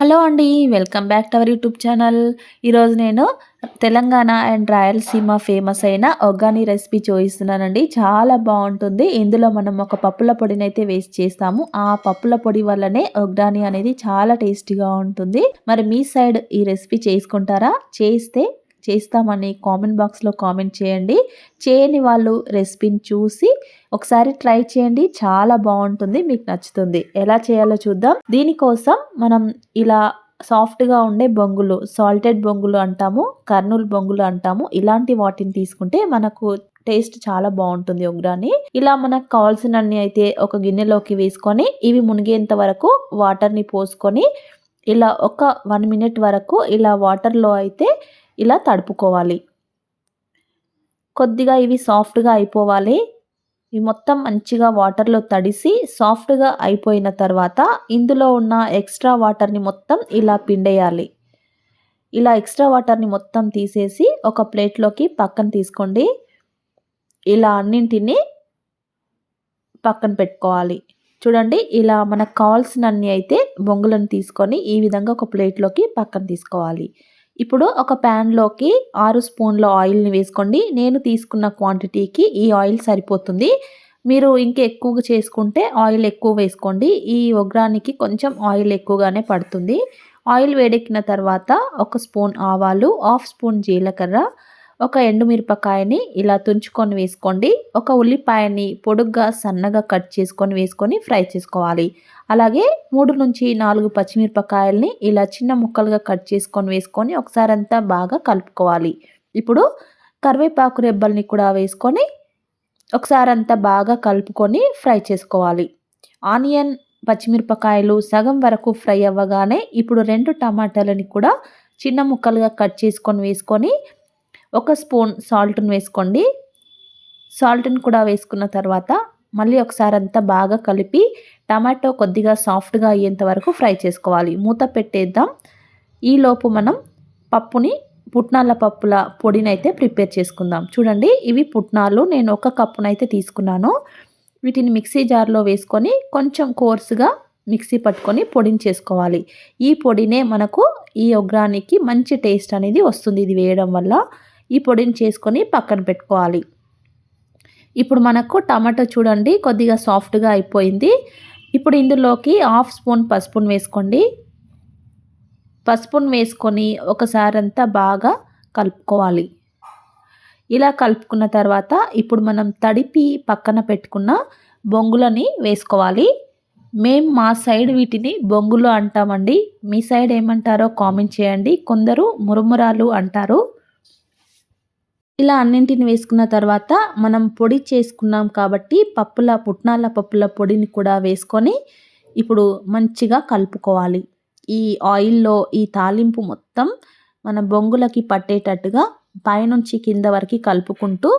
Hello అండి. Welcome back to our YouTube channel. ఈరోజు నేను తెలంగాణ అండ్ రాయలసీమ ఫేమస్ అయిన ఒగ్గాని రెసిపీ చూపిస్తున్నానండి. చాలా బాగుంటుంది. ఇందులో మనం ఒక పప్పుల పొడినైతే వేసి చేస్తాము. ఆ పప్పుల పొడి వల్లనే ఒగ్గాని అనేది చాలా టేస్టీగా ఉంటుంది. మరి మీ సైడ్ ఈ రెసిపీ చేసుకుంటారా? చేస్తామని కామెంట్ బాక్స్లో కామెంట్ చేయండి. చేయని వాళ్ళు రెసిపీని చూసి ఒకసారి ట్రై చేయండి. చాలా బాగుంటుంది, మీకు నచ్చుతుంది. ఎలా చేయాలో చూద్దాం. దీనికోసం మనం ఇలా సాఫ్ట్గా ఉండే బొంగులు, సాల్టెడ్ బొంగులు అంటాము, కర్నూలు బొంగులు అంటాము. ఇలాంటి వాటిని తీసుకుంటే మనకు టేస్ట్ చాలా బాగుంటుంది ఒగ్గాని. ఇలా మనకు కావాల్సినన్ని అయితే ఒక గిన్నెలోకి వేసుకొని ఇవి మునిగేంత వరకు వాటర్ని పోసుకొని ఇలా ఒక 1 మినిట్ వరకు ఇలా వాటర్లో అయితే ఇలా తడుపుకోవాలి. కొద్దిగా ఇవి సాఫ్ట్గా అయిపోవాలి. ఇవి మొత్తం మంచిగా వాటర్లో తడిసి సాఫ్ట్గా అయిపోయిన తర్వాత ఇందులో ఉన్న ఎక్స్ట్రా వాటర్ని మొత్తం ఇలా పిండేయాలి. ఇలా ఎక్స్ట్రా వాటర్ని మొత్తం తీసేసి ఒక ప్లేట్లోకి పక్కన తీసుకోండి. ఇలా అన్నింటినీ పక్కన పెట్టుకోవాలి. చూడండి, ఇలా మనకు కావాల్సినన్ని అయితే బొంగులను తీసుకొని ఈ విధంగా ఒక ప్లేట్లోకి పక్కన తీసుకోవాలి. ఇప్పుడు ఒక ప్యాన్లోకి 6 స్పూన్ల ఆయిల్ని వేసుకోండి. నేను తీసుకున్న క్వాంటిటీకి ఈ ఆయిల్ సరిపోతుంది. మీరు ఇంకా ఎక్కువగా చేసుకుంటే ఆయిల్ ఎక్కువ వేసుకోండి. ఈ ఒగ్గానికి కొంచెం ఆయిల్ ఎక్కువగానే పడుతుంది. ఆయిల్ వేడెక్కిన తర్వాత 1 స్పూన్ ఆవాలు, 1/2 స్పూన్ జీలకర్ర, ఒక ఎండుమిరపకాయని ఇలా తుంచుకొని వేసుకోండి. ఒక ఉల్లిపాయని పొడుగ్గా సన్నగా కట్ చేసుకొని వేసుకొని ఫ్రై చేసుకోవాలి. అలాగే 3 నుంచి 4 పచ్చిమిరపకాయల్ని ఇలా చిన్న ముక్కలుగా కట్ చేసుకొని వేసుకొని ఒకసారి అంతా బాగా కలుపుకోవాలి. ఇప్పుడు కరివేపాకు రెబ్బల్ని కూడా వేసుకొని ఒకసారి అంతా బాగా కలుపుకొని ఫ్రై చేసుకోవాలి. ఆనియన్, పచ్చిమిరపకాయలు సగం వరకు ఫ్రై అవ్వగానే ఇప్పుడు 2 టమాటాలని కూడా చిన్న ముక్కలుగా కట్ చేసుకొని వేసుకొని 1 స్పూన్ సాల్ట్ని వేసుకోండి. సాల్ట్ని కూడా వేసుకున్న తర్వాత మళ్ళీ ఒకసారి అంతా బాగా కలిపి టమాటో కొద్దిగా సాఫ్ట్గా అయ్యేంత వరకు ఫ్రై చేసుకోవాలి. మూత పెట్టేద్దాం. ఈలోపు మనం పుట్నాల పప్పుల పొడినైతే ప్రిపేర్ చేసుకుందాం. చూడండి, ఇవి పుట్నాలు నేను 1 కప్పునైతే తీసుకున్నాను. వీటిని మిక్సీ జార్లో వేసుకొని కొంచెం కోర్సుగా మిక్సీ పట్టుకొని పొడిని చేసుకోవాలి. ఈ పొడినే మనకు ఈ ఒగ్గానికి మంచి టేస్ట్ అనేది వస్తుంది ఇది వేయడం వల్ల. ఈ పొడిని చేసుకొని పక్కన పెట్టుకోవాలి. ఇప్పుడు మనకు టమాటో చూడండి కొద్దిగా సాఫ్ట్గా అయిపోయింది. ఇప్పుడు ఇందులోకి 1/2 స్పూన్ పసుపును వేసుకోండి. పసుపును వేసుకొని ఒకసారి అంతా బాగా కలుపుకోవాలి. ఇలా కలుపుకున్న తర్వాత ఇప్పుడు మనం తడిపి పక్కన పెట్టుకున్న బొంగులని వేసుకోవాలి. మా సైడ్ వీటిని బొంగులు అంటామండి. మీ సైడ్ ఏమంటారో కామెంట్ చేయండి. కొందరు మురుమురాలు అంటారు. ఇలా అన్నింటిని వేసుకున్న తర్వాత మనం పొడి చేసుకున్నాం కాబట్టి పుట్నాల పప్పుల పొడిని కూడా వేసుకొని ఇప్పుడు మంచిగా కలుపుకోవాలి. ఈ ఆయిల్లో ఈ తాలింపు మొత్తం మన బొంగులకి పట్టేటట్టుగా పైనుంచి కింద వరకు కలుపుకుంటూ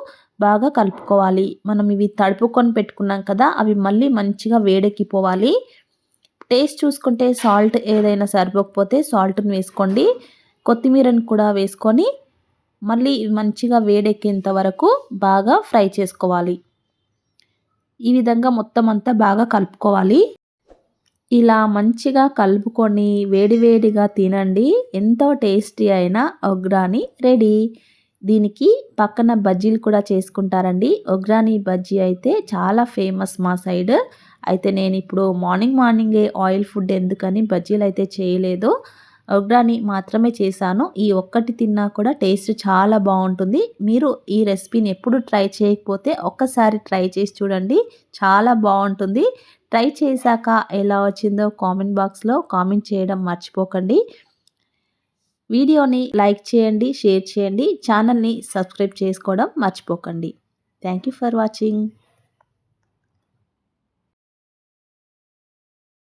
బాగా కలుపుకోవాలి. మనం ఇవి తడుపుకొని పెట్టుకున్నాం కదా, అవి మళ్ళీ మంచిగా వేడెక్కిపోవాలి. టేస్ట్ చూసుకుంటే సాల్ట్ ఏదైనా సరిపోకపోతే సాల్ట్ని వేసుకోండి. కొత్తిమీరని కూడా వేసుకొని మళ్ళీ మంచిగా వేడెక్కేంత వరకు బాగా ఫ్రై చేసుకోవాలి. ఈ విధంగా మొత్తం అంతా బాగా కలుపుకోవాలి. ఇలా మంచిగా కలుపుకొని వేడివేడిగా తినండి. ఎంతో టేస్టీ అయిన ఒగ్గాని రెడీ. దీనికి పక్కన బజ్జీలు కూడా చేసుకుంటారండి. ఒగ్గాని బజ్జీ అయితే చాలా ఫేమస్ మా సైడ్. అయితే నేను ఇప్పుడు మార్నింగే ఆయిల్ ఫుడ్ ఎందుకని బజ్జీలు అయితే చేయలేదు, ఒగ్గాని మాత్రమే చేశాను. ఈ ఒక్కటి తిన్నా కూడా టేస్ట్ చాలా బాగుంటుంది. మీరు ఈ రెసిపీని ఎప్పుడు ట్రై చేయకపోతే ఒక్కసారి ట్రై చేసి చూడండి, చాలా బాగుంటుంది. ట్రై చేశాక ఎలా వచ్చిందో కామెంట్ బాక్స్లో కామెంట్ చేయడం మర్చిపోకండి. వీడియోని లైక్ చేయండి, షేర్ చేయండి, ఛానల్ని సబ్స్క్రైబ్ చేసుకోవడం మర్చిపోకండి. Thank you for watching.